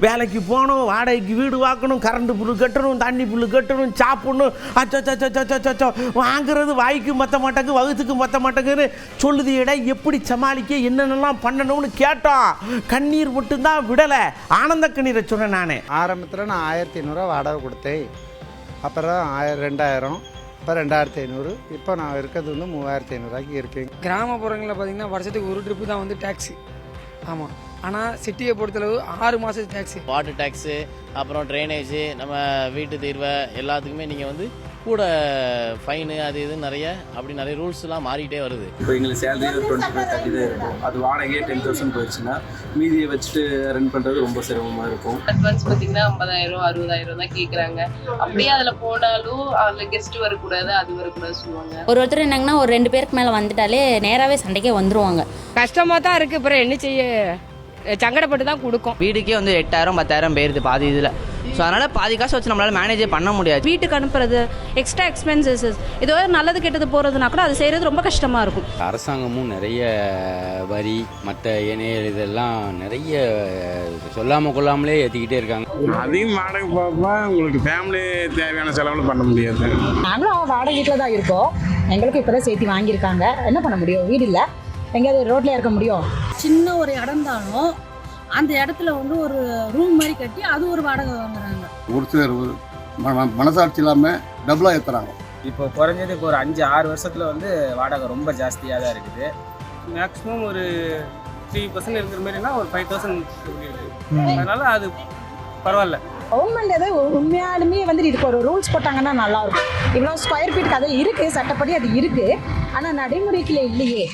வேலைக்கு போகணும், வாடகைக்கு வீடு வாக்கணும், கரண்ட் புல்லு கட்டணும், தண்ணி புல்லு கட்டணும், சாப்பிடணும், அச்சோ வாங்குறது வாய்க்கு மற்ற மாட்டேங்கு வகுத்துக்கு மற்ற மாட்டேங்குன்னு சொல்லுது. இடம் எப்படி சமாளிக்க என்னென்னலாம் பண்ணணும்னு கேட்டோம். கண்ணீர் மட்டும்தான் விடலை, ஆனந்த கண்ணீரை சொன்னேன். நான் ஆரம்பத்தில் நான் 1500 வாடகை கொடுத்தேன். அப்புறம் 2000, இப்போ 2500, இப்போ நான் இருக்கிறது வந்து 3500 இருக்கேன். கிராமப்புறங்களில் பார்த்தீங்கன்னா வருஷத்துக்கு ஒரு ட்ரிப்பு தான் வந்து டேக்ஸி. ஆமாம், ஆனால் சிட்டியை பொறுத்தளவு 6 மாதத்து டேக்ஸி. வாட்டர் டேக்ஸு, அப்புறம் ட்ரைனேஜு, நம்ம வீட்டு தீர்வை எல்லாத்துக்குமே நீங்கள் வந்து கூட ஃபைனு அது இது நிறைய ரூல்ஸ்லாம் மாறிட்டே வருது. இப்போ எங்களுக்கு சேலரி 25-30 தான் இருக்கும். அது வாடகையே 10,000 போயிடுச்சுன்னா மீதியை வச்சுட்டு ரன் பண்ணுறது ரொம்ப சிரமமாக இருக்கும். அட்வான்ஸ் பார்த்தீங்கன்னா 50,000 60,000 தான் கேட்குறாங்க. அப்படியே அதில் போனாலும் அதில் கெஸ்ட் வரக்கூடாது, அது வரக்கூடாது சொல்லுவாங்க. ஒருத்தர் என்னங்கன்னா ஒரு 2 பேருக்கு மேலே வந்துட்டாலே நேராகவே சண்டைக்கே வந்துருவாங்க. கஷ்டமாக தான் இருக்குது. அப்புறம் என்ன செய்ய, சங்கடப்பட்டு தான் கொடுக்கும். வீட்டுக்கே வந்து 8,000 10,000 போயிருது பாதி இதில். ஸோ அதனால் பாதி காசு வச்சு நம்மளால் மேனேஜே பண்ண முடியாது. வீட்டுக்கு அனுப்புறது, எக்ஸ்ட்ரா எக்ஸ்பென்சஸ், ஏதோ நல்லது கெட்டது போகிறதுனா கூட அது செய்கிறது ரொம்ப கஷ்டமாக இருக்கும். அரசாங்கமும் நிறைய வரி மற்ற ஏனைய இதெல்லாம் நிறைய சொல்லாமல் கொள்ளாமலே ஏற்றிக்கிட்டே இருக்காங்க. அதையும் வாடகை பார்ப்பா உங்களுக்கு ஃபேமிலி தேவையான செலவில் பண்ண முடியாது. நாங்களும் வாடகை வீட்டில் தான் இருக்கோம். எங்களுக்கும் இப்போ தான் சேர்த்து வாங்கியிருக்காங்க. என்ன பண்ண முடியும், வீடு இல்லை, எங்கேயாவது ரோட்லேயே இருக்க முடியும். சின்ன ஒரு இடம் தானும் அந்த இடத்துல வந்து ஒரு ரூம் மாதிரி கட்டி அது ஒரு வாடகை வாங்குறாங்க. ஒரு சிலர் மனசாட்சி இல்லாமல் டபுளாக ஏற்றுறாங்க. இப்போ குறைஞ்சது இப்போ ஒரு 5-6 வருஷத்தில் வந்து வாடகை ரொம்ப ஜாஸ்தியாக தான் இருக்குது. மேக்ஸிமம் ஒரு 3% இருக்கிற மாதிரினா ஒரு 5,000 இருக்குது. அதனால் அது பரவாயில்ல. கவர்மெண்ட் ஏதாவது உண்மையாலுமே வந்து இதுக்கு ஒரு ரூல்ஸ் போட்டாங்கன்னா நல்லாயிருக்கும். இவ்வளோ ஸ்கொயர் ஃபீட் அது இருக்குது, சட்டப்படி அது இருக்குது, ஆனால் நடைமுறைக்குள்ள இல்லையே.